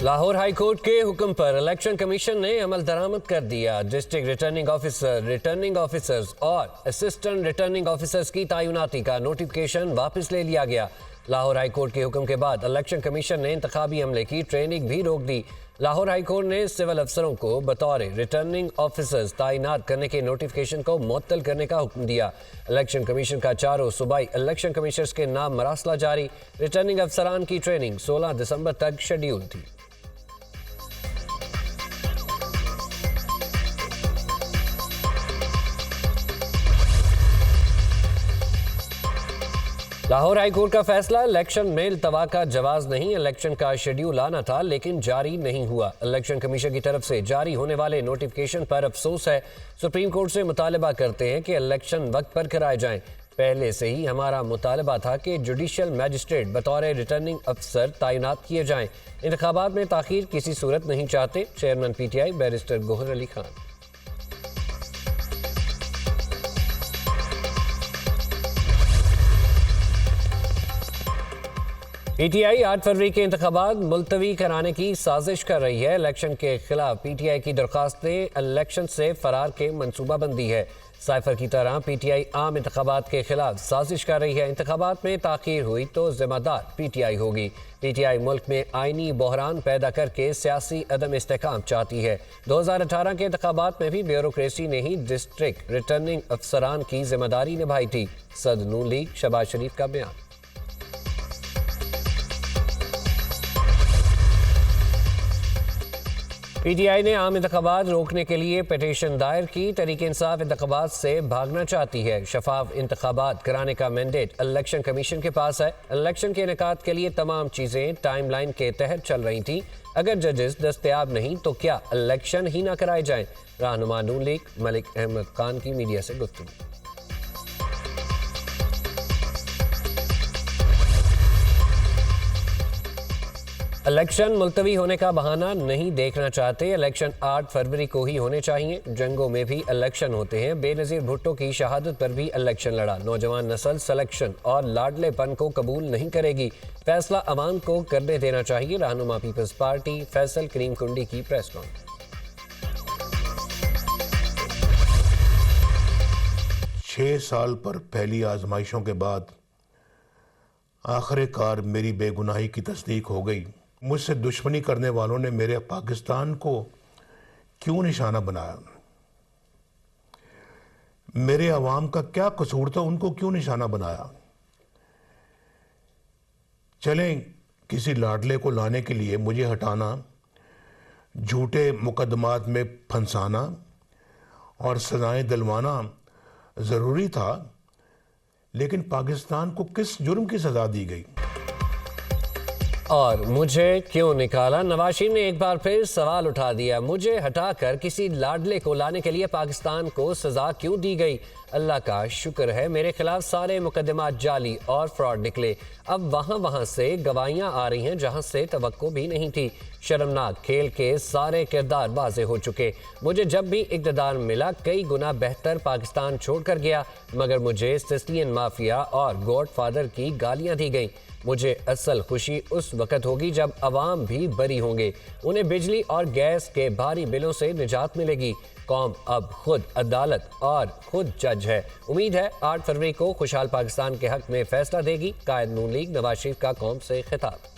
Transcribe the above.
Lahore high court के हुक्म पर इलेक्शन कमीशन ने अमल दरामद कर दिया। District returning officer, returning officers और असिस्टेंट रिटर्निंग ऑफिसर्स की तैनाती का नोटिफिकेशन वापस ले लिया गया। लाहौर हाई कोर्ट के हुक्म के बाद इलेक्शन कमीशन ने इंतखाबी अमले की ट्रेनिंग भी रोक दी। लाहौर हाई कोर्ट ने सिविल अफसरों को बतौर रिटर्निंग ऑफिसर्स तैनात करने के नोटिफिकेशन को मुअत्तल करने का हुक्म दिया। इलेक्शन कमीशन का चारों सूबाई इलेक्शन कमीशनर्स के नाम मरासला जारी। रिटर्निंग अफसरान की ट्रेनिंग 16 दिसंबर तक शेड्यूल थी। लाहौर हाई कोर्ट का फैसला, इलेक्शन में इल्तवा का जवाज नहीं, इलेक्शन का शेड्यूल आना था लेकिन जारी नहीं हुआ। इलेक्शन कमीशन की तरफ से जारी होने वाले नोटिफिकेशन पर अफसोस है। सुप्रीम कोर्ट से मुतालबा करते हैं कि इलेक्शन वक्त पर कराए जाएं। पहले से ही हमारा मुतालबा था कि जुडिशल मैजिस्ट्रेट बतौर रिटर्निंग अफसर तैनात किए जाएं। इंतखाबात में ताखीर किसी सूरत नहीं चाहते। Chairman PTI barrister Gohar Ali Khan. PTI 8 फरवरी के इंतखाबात मुलतवी कराने की साजिश कर रही है। इलेक्शन के खिलाफ PTI की दरख्वास्तें इलेक्शन से फरार के मनसूबाबंदी है। साइफर की तरह PTI आम इंतखाबात के खिलाफ साजिश कर रही है। इंतखाबात में ताखीर हुई तो जिम्मेदार PTI होगी। PTI मुल्क में आइनी बहरान पैदा करके सियासी अदम इस्तेकाम चाहती है। 2018 के इंतखाबात में भी ब्यूरोक्रेसी ने ही डिस्ट्रिक्ट रिटर्निंग अफसरान की जिम्मेदारी निभाई थी। सदर नून लीग शहबाज शरीफ का बयान। PTI ने आम इंतखाबात रोकने के लिए पिटीशन दायर की। तहरीक इंसाफ इंतखाबात से भागना चाहती है। शफाफ इंतखाबात कराने का मैंडेट इलेक्शन कमीशन के पास है। इलेक्शन के इनेकाद के लिए तमाम चीज़ें टाइमलाइन के तहत चल रही थी। अगर जजेस दस्तयाब नहीं तो क्या इलेक्शन ही ना कराए जाएं? रहनुमा नून लीग मलिक अहमद खान की मीडिया से गुफ्तगू। इलेक्शन मुलतवी होने का बहाना नहीं देखना चाहते। इलेक्शन 8 फरवरी को ही होने चाहिए। जंगों में भी इलेक्शन होते हैं। बेनज़ीर भुट्टो की शहादत पर भी इलेक्शन लड़ा। नौजवान नस्ल सिलेक्शन और लाडलेपन को कबूल नहीं करेगी। फैसला अवाम को करने देना चाहिए। रहनुमा पीपल्स पार्टी फैसल करीम कुंडी की प्रेस कॉन्फ्रेंस। 6 साल पर पहली आजमाइशों के बाद आखिरकार मेरी बेगुनाही की तस्दीक हो गई। मुझसे दुश्मनी करने वालों ने मेरे पाकिस्तान को क्यों निशाना बनाया? मेरे अवाम का क्या कसूर था, उनको क्यों निशाना बनाया? चलें, किसी लाडले को लाने के लिए मुझे हटाना, झूठे मुकदमात में फंसाना और सजाएं दिलवाना ज़रूरी था, लेकिन पाकिस्तान को किस जुर्म की सज़ा दी गई? और मुझे क्यों निकाला? नवाज शरीफ ने एक बार फिर सवाल उठा दिया। मुझे हटाकर किसी लाडले को लाने के लिए पाकिस्तान को सजा क्यों दी गई? अल्लाह का शुक्र है मेरे खिलाफ सारे मुकदमात जाली और फ्रॉड निकले। अब वहाँ से गवाहियाँ आ रही हैं जहाँ से तवक्को भी नहीं थी। शर्मनाक खेल के सारे किरदार वाज़े हो चुके। मुझे जब भी इक़्तिदार मिला कई गुना बेहतर पाकिस्तान छोड़कर गया, मगर मुझे सिस्टियन माफिया और गॉडफादर की गालियाँ दी गईं। मुझे असल खुशी उस वक्त होगी जब अवाम भी बरी होंगे। उन्हें बिजली और गैस के भारी बिलों से निजात मिलेगी। कौम अब खुद अदालत और खुद जज है। उम्मीद है 8 फरवरी को खुशहाल पाकिस्तान के हक में फैसला देगी। कायद नून लीग नवाज शरीफ का कौम से खिताब।